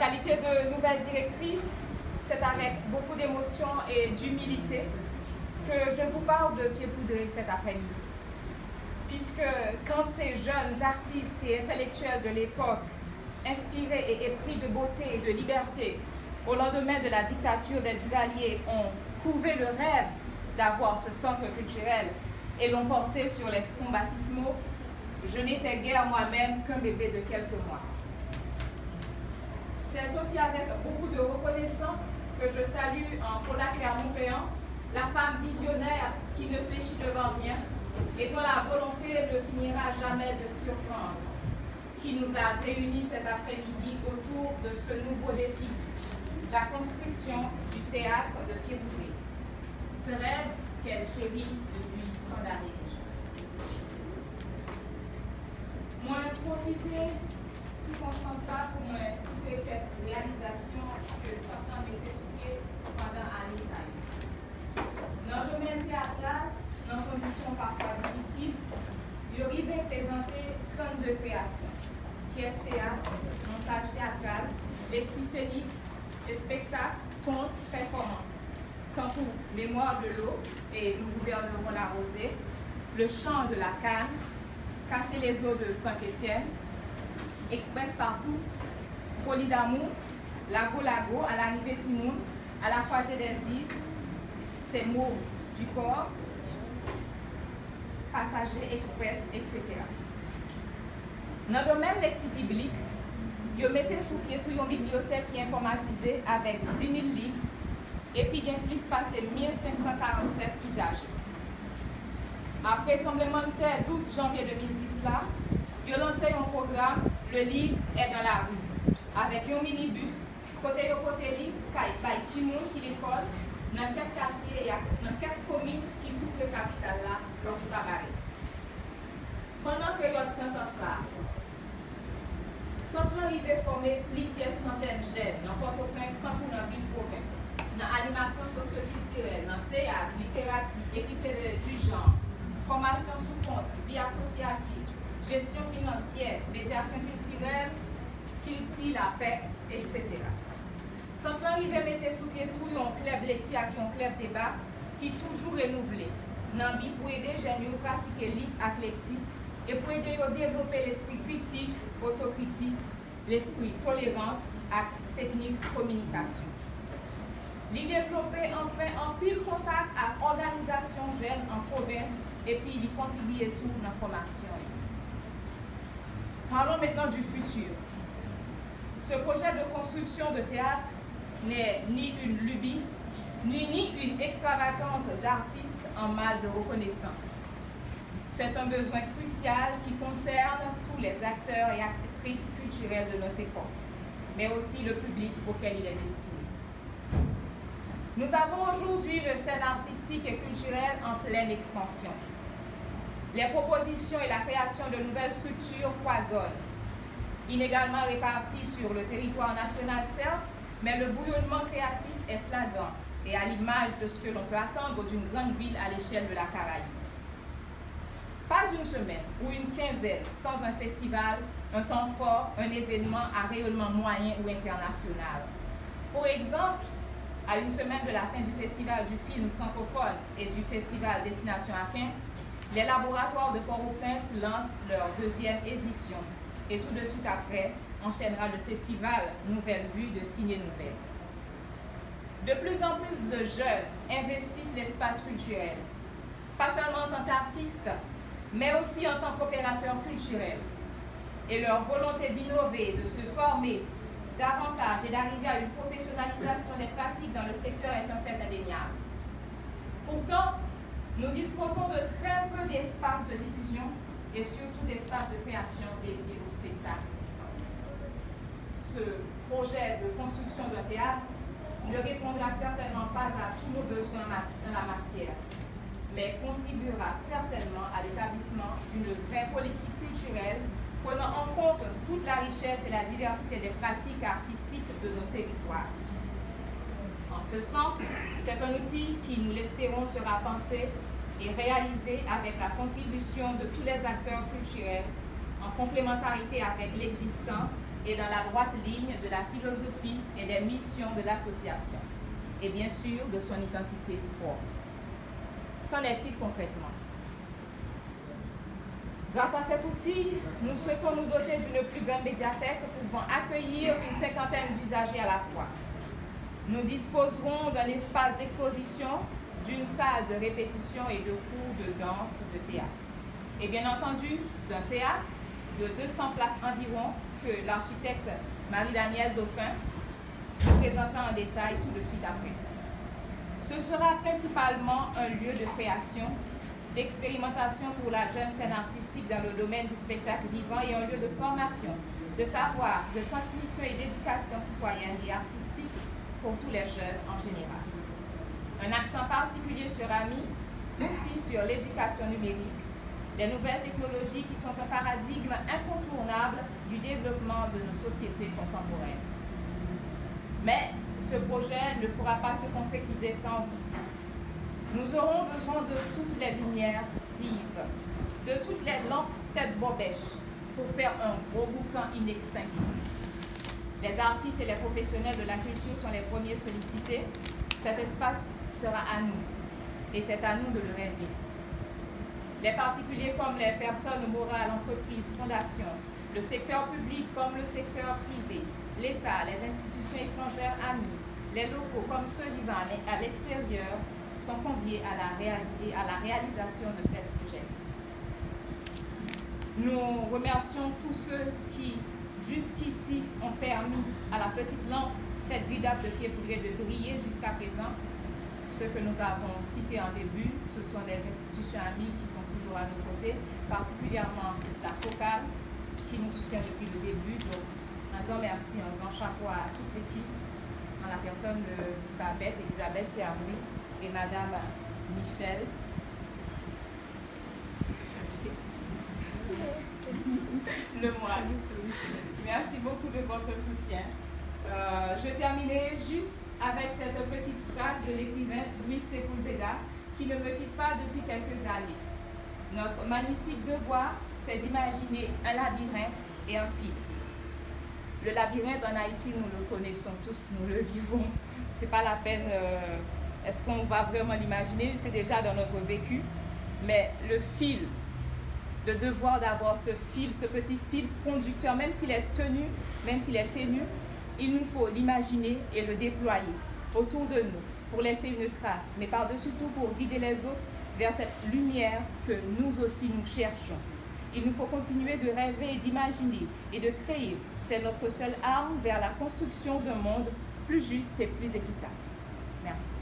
qualité de nouvelle directrice, c'est avec beaucoup d'émotion et d'humilité que je vous parle de Pieds Poudrés cet après-midi. Puisque quand ces jeunes artistes et intellectuels de l'époque, inspirés et épris de beauté et de liberté, au lendemain de la dictature des Duvalier, ont couvé le rêve d'avoir ce centre culturel et l'ont porté sur les fronts baptismaux, je n'étais guère moi-même qu'un bébé de quelques mois. C'est aussi avec beaucoup de reconnaissance que je salue en Paula Clermont-Péan, la femme visionnaire qui ne fléchit devant rien et dont la volonté ne finira jamais de surprendre, qui nous a réunis cet après-midi autour de ce nouveau défi, la construction du théâtre de Pieds Poudrés. Ce rêve qu'elle chérit depuis tant d'années déjà. Moi, profiter circonstance pour me citer quelques réalisations que certains mettaient sous pied pendant l'année ça. Dans le domaine théâtral, dans conditions parfois difficiles, il arrivait présenter 32 créations. Pièces théâtre, montage théâtral, les petits scéniques, les spectacles, contes, performances. Tant pour Mémoire de l'eau et Nous gouvernerons la rosée, Le chant de la canne, Casser les eaux de Franck Etienne, Express partout, Folie d'amour, Lago Lago, à l'arrivée Timoun, à la croisée des îles, Ces mots du corps, Passager express, etc. Dans le domaine lexi biblique, je mettais sous pied toute une bibliothèque qui est informatisée avec 10 000 livres et puis il y a plus passé 1547 usagers. Après le tremblement de terre 12 janvier 2010 là, je lancé un programme Le livre est dans la rue avec un minibus côté livre by Timoun qui l'école dans 4 quartiers et dans 4 communes qui tout le capital là dans tout Tabaré. Pendant que période 30 ans ça, Centre arrivé former plusieurs centaines de jeunes dans Port-au-Prince, tant pour dans ville province, dans l'animation socio-culturelle, dans le théâtre, littérature, équipé du genre, formation sous compte, vie associative, gestion financière, médiation culturelle, culture, la paix, etc. Centre arrivé mettait sous pied tout un club laitier qui un club débat qui toujours renouvelé. Dans le but pour aider les jeunes à pratiquer le livre athlétique et pour aider à développer l'esprit critique, autocritique, l'esprit tolérance et technique communication. Il développer enfin un pile contact avec l'organisation jeune en province et puis il contribuer tout dans la formation. Parlons maintenant du futur. Ce projet de construction de théâtre n'est ni une lubie, ni une extravagance d'artistes en mal de reconnaissance. C'est un besoin crucial qui concerne tous les acteurs et actrices culturelles de notre époque, mais aussi le public auquel il est destiné. Nous avons aujourd'hui une scène artistique et culturelle en pleine expansion. Les propositions et la création de nouvelles structures foisonnent, inégalement réparties sur le territoire national certes, mais le bouillonnement créatif est flagrant et à l'image de ce que l'on peut attendre d'une grande ville à l'échelle de la Caraïbe. Pas une semaine ou une quinzaine sans un festival, un temps fort, un événement à rayonnement moyen ou international. Pour exemple, à une semaine de la fin du festival du film francophone et du festival Destination Aquin, les laboratoires de Port-au-Prince lancent leur 2e édition et tout de suite après enchaînera le festival Nouvelle Vue de Signé Nouvelle. De plus en plus de jeunes investissent l'espace culturel, pas seulement en tant qu'artistes, mais aussi en tant qu'opérateurs culturels. Et leur volonté d'innover, de se former davantage et d'arriver à une professionnalisation des pratiques dans le secteur est un fait indéniable. Pourtant, nous disposons de très peu d'espaces de diffusion et surtout d'espaces de création dédiés au spectacle. Ce projet de construction d'un théâtre ne répondra certainement pas à tous nos besoins dans la matière, mais contribuera certainement à l'établissement d'une vraie politique culturelle prenant en compte toute la richesse et la diversité des pratiques artistiques de nos territoires. En ce sens, c'est un outil qui, nous l'espérons, sera pensé et réalisé avec la contribution de tous les acteurs culturels en complémentarité avec l'existant et dans la droite ligne de la philosophie et des missions de l'association, et bien sûr de son identité propre. Qu'en est-il concrètement? Grâce à cet outil, nous souhaitons nous doter d'une plus grande médiathèque pouvant accueillir une cinquantaine d'usagers à la fois. Nous disposerons d'un espace d'exposition, d'une salle de répétition et de cours de danse, de théâtre. Et bien entendu, d'un théâtre de 200 places environ que l'architecte Marie-Danielle Dauphin nous présentera en détail tout de suite après. Ce sera principalement un lieu de création, d'expérimentation pour la jeune scène artistique dans le domaine du spectacle vivant et un lieu de formation, de savoir, de transmission et d'éducation citoyenne et artistique pour tous les jeunes en général. Un accent particulier sera mis aussi sur l'éducation numérique, les nouvelles technologies qui sont un paradigme incontournable du développement de nos sociétés contemporaines. Mais ce projet ne pourra pas se concrétiser sans vous. Nous aurons besoin de toutes les lumières vives, de toutes les lampes tête bobèche pour faire un gros boucan inextinguible. Les artistes et les professionnels de la culture sont les premiers sollicités. Cet espace sera à nous, et c'est à nous de le rêver. Les particuliers comme les personnes morales, entreprises, fondations, le secteur public comme le secteur privé, l'État, les institutions étrangères amies, les locaux comme ceux vivant à l'extérieur sont conviés à la réalisation de cette geste. Nous remercions tous ceux qui, jusqu'ici, ont permis à la petite lampe tête gridable de pied de briller jusqu'à présent. Ceux que nous avons cités en début, ce sont des institutions amies qui sont toujours à nos côtés, particulièrement la Focale, qui nous soutient depuis le début. Donc, un grand merci, un grand chapeau à toute l'équipe, en la personne de Babette, Elisabeth, Pierre-Louis et Madame Michel. Le moine. Merci beaucoup de votre soutien. Je terminerai juste avec cette petite phrase de l'écrivain Luis Sepúlveda qui ne me quitte pas depuis quelques années. Notre magnifique devoir, c'est d'imaginer un labyrinthe et un fil. Le labyrinthe en Haïti, nous le connaissons tous, nous le vivons. C'est pas la peine, est-ce qu'on va vraiment l'imaginer? C'est déjà dans notre vécu. Mais le fil, le devoir d'avoir ce fil, ce petit fil conducteur, même s'il est tenu, même s'il est ténu, il nous faut l'imaginer et le déployer autour de nous pour laisser une trace, mais par-dessus tout pour guider les autres vers cette lumière que nous aussi nous cherchons. Il nous faut continuer de rêver et d'imaginer et de créer. C'est notre seule arme vers la construction d'un monde plus juste et plus équitable. Merci.